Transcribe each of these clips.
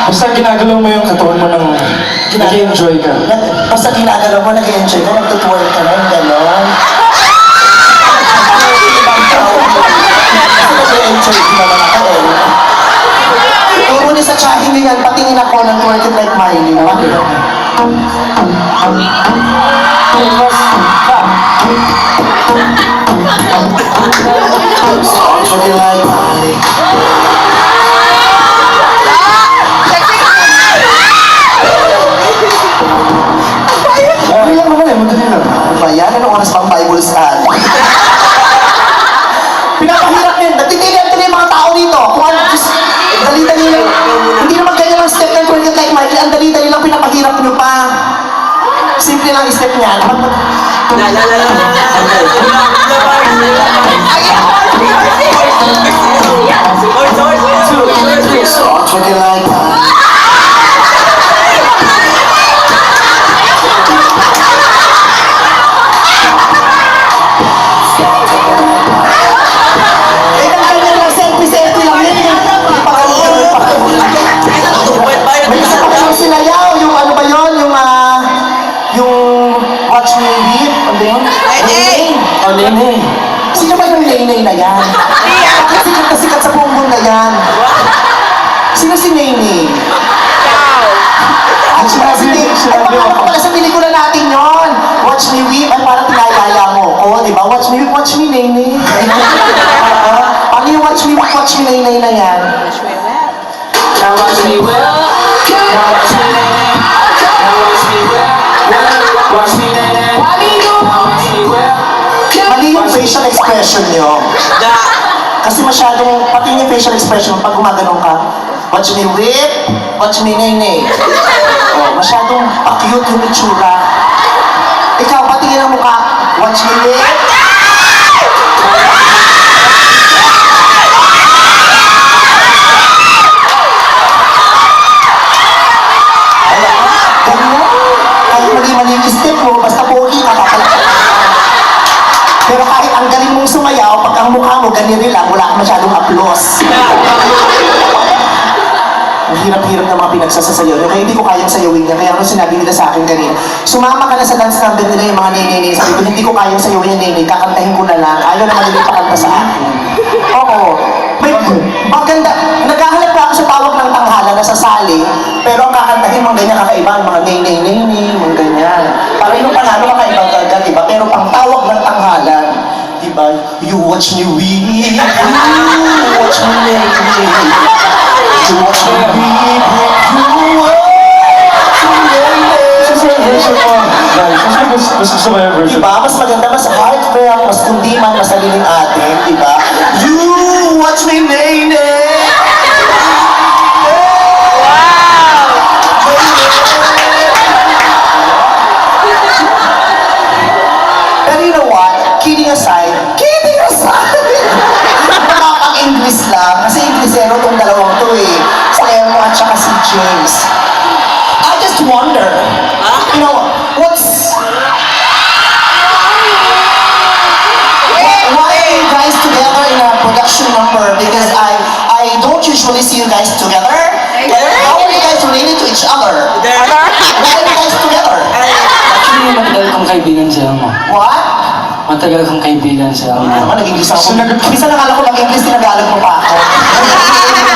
Basta ginagalaw mo yung katawan mo ng nag-enjoy ka. Basta ginagalaw mo, nag-enjoy ka, nagtutuwal ka na, yung gano'n. Kasi nag-enjoy ko naman ako eh. Turo niya sa tsahin niya yan, patingin ako ng twerk it like Miley. Twerk it like Miley. Madali lang naman eh, madali lang. Ano ba yan? Anong oras pang Bible stand? Pinapahirap din. Nagtitigil din yung mga tao dito. Kung ano, just, dali-dali lang. Hindi naman ganyan ang step ng twerk it like Miley. Ang dali-dali lang pinapahirap nyo pa. Simple lang yung step niyan. So, twerk it like Miley. Nene. Sino ba yung Nene na yan? Sikat na sikat sa buong mundo na yan. Sino si Nene? Ay, sinabi mo pala sa pelikula natin yon. Watch me weep. Ay, parang tinayaya mo. Oo, di ba? Watch me weep, watch me Nene. Ano yung watch me weep, watch me Nene na yan? Now watch me well. Now watch me Nene. Now watch me well. Watch me Nene. Watch me well. Mali yung facial expression nyo. Kasi masyadong, pati yung facial expression pag gumaganong ka, watch me whip, watch me nene. Oh, masyadong pa-cute yung itsura. Ikaw, patingin ang mukha, watch me whip. Kahit mali-mali yung step mo, basta pogi ka, papalakad. Pero kahit ang galing mong sumayaw, pag ang mukha mo ganyan lang, wala kang masyadong applause. Ang hirap-hirap na mga pinagsasasayaw nyo, kaya hindi ko kayang sayawin niya. Kaya ano sinabi nila sa akin kanina, sumama ka na sa dance number nila yung mga nene-nene. Sabi ko, hindi ko kayang sayawin yung nene, kakantahin ko na lang. Ayaw naman nila pakanta sa akin. Oo. May maganda. Naghahanap ka ako sa tawag ng tanghala na sasali, pero ang kakantahin mga ganyan kakaiba, mga nene-nene, mga ganyan. Para yung panalo kakaibang talaga, diba? Pero pang tawag ng tanghalan, diba? You watch me weep, you watch me nene. You watch me weep, you watch Mas gusto ko yung version. diba? Mas maganda, mas heartfelt, mas kundiman, mas saliling atin, diba? You watch me, nene! Pero you know what? Kidding aside, nakaka-English lang, kasi Inglesero tong dalawang to eh. Si Elmo at saka si James. I just wonder, you know, why are you guys together in a production number? Because I don't usually see you guys together. How are you guys related to each other? Why are you guys together? Actually, matagal kong kaibigan si Elmo. What? Matagal kong kaibigan si Elmo. Naman, nag-English ako. Minsan nakala ko mag-English, tinagalog mo pa ako.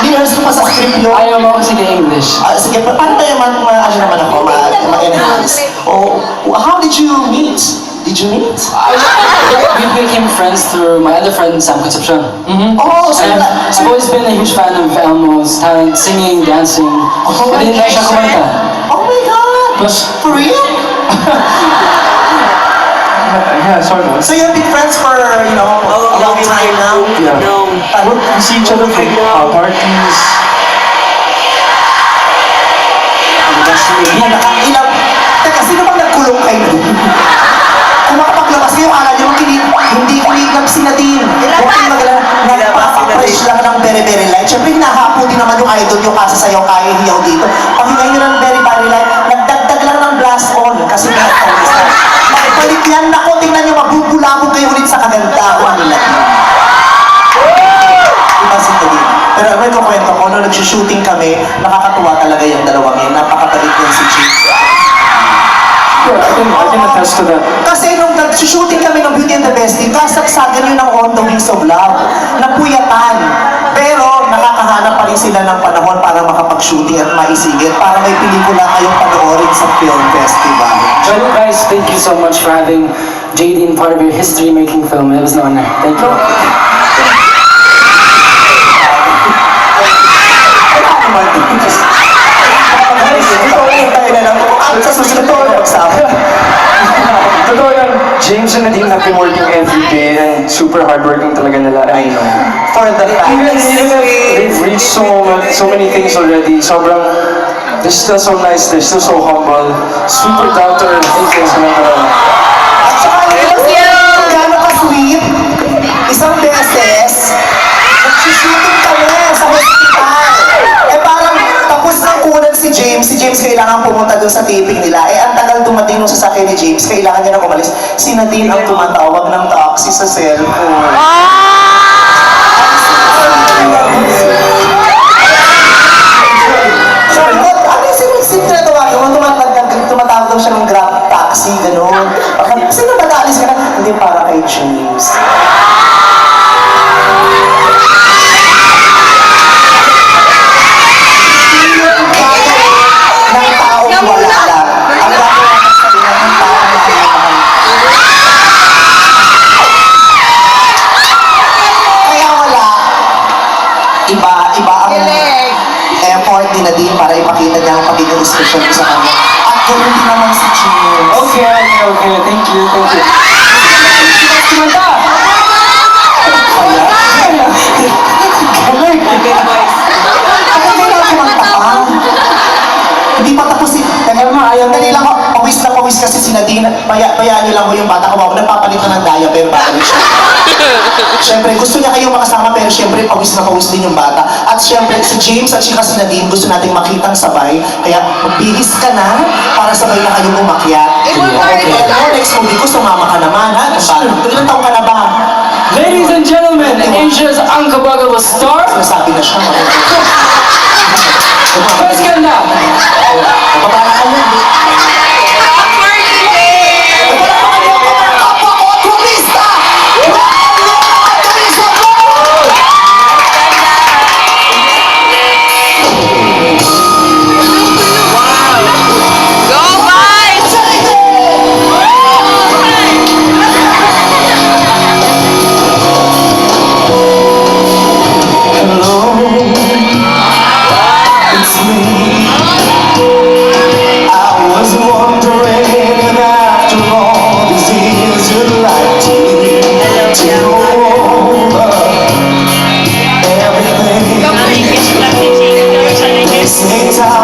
Rehearse ko pa sa script yun. Ayaw mo kasi ka-English. Sige, paano tayo ano naman ako, mag-enhance? Oh, how did you meet? Did you meet? We became friends through my other friend, Sam Concepcion. Oh, so And I've always been a huge fan of Elmo's talent, singing, dancing. Hindi na siya kumanta. Oh my God! For real? Yeah, sort of. So you've been friends for, you know, a long time now? Yeah. We see each other from parties. Ilang, teka, sino bang nagkulong kayo? Kung makapaglabas kayo, akala nyo hindi kuligang si Nadine. Huwag kayong magala, nagpapapresh lang ng very light. Siyempre, hinahapo din naman yung idol nyo kasi sayaw kaya hiyaw dito. Pakinggan nyo ng very light, nagdagdag lang ng blast on kasi pinagkalis na. Makibalik yan, naku, tingnan nyo, mabubulabog kayo ulit sa kagandahan nila. Diba si Nadine? Pero may kukwento ko, nung nag-shooting kami, nakakatuwa talaga yung dalawang yan. Napakabalik yan si James. Yeah, I can attest to that. Kasi nung nag-shooting kami ng Beauty and the Beast, kasagsagan yun ng On the Wings of Love. Napuyatan. Pero nakakahanap pa rin sila ng panahon para makapag-shooting at maisigit para may pelikula kayong panoorin sa film festival. Well, guys, thank you so much for having JD in part of your history-making film. It was an honor. Thank you. Totoo yan, James and Nadine have been working every day and super hardworking talaga nila. I know. For the Even fans. if they've reached so many things already, sobrang, they're still so nice, they're still so humble, super down to earth. Thank you so much. At saka yung gano'n ka-sweet, isang beses, nag-shooting kami sa hospital. Eh parang tapos ng kunan si James kailangan pumunta doon sa taping nila. Eh ang tagal dumating nung sasakyan ni James, kailangan niya na umalis. Si Nadine ang tumatawag ng taxi sa cellphone. Sabi ko, ano yung sinulit na tawagin mo? Tumatawag daw siya ng Grab taxi, gano'n. Sino ba naalis ka na? Hindi, para kay James. Ng taong wala lang. Ang gagawin ko sa inyo ng taong mahal. Kaya wala. Iba ang effort ni Nadine para ipakita niya ang pagiging special ko sa kanya. At ganoon din naman si James. Okay. Thank you. Kumanta! Ako hindi na kumanta pa. Hindi pa tapos si... Dali lang ako, pawis kasi si Nadine. Bayaan niyo lang mo yung bata ko. Nagpapalit na ng diaper para rin siya. Siyempre, gusto niya kayong makasama pero siyempre pawis na pawis din yung bata. At siyempre, si James at sika si Nadine gusto nating makitang sabay. Kaya magbihis ka na para sabay na kayong umakyat. Okay, next movie ko, sumama ka naman, ha? Ilang taong ka na ba? Ladies and gentlemen, Asia's unforgettable star, Nasabi na siya. Chris Ganda. Mababa ka na. Everything. Don't forget to love the Jesus. It's out.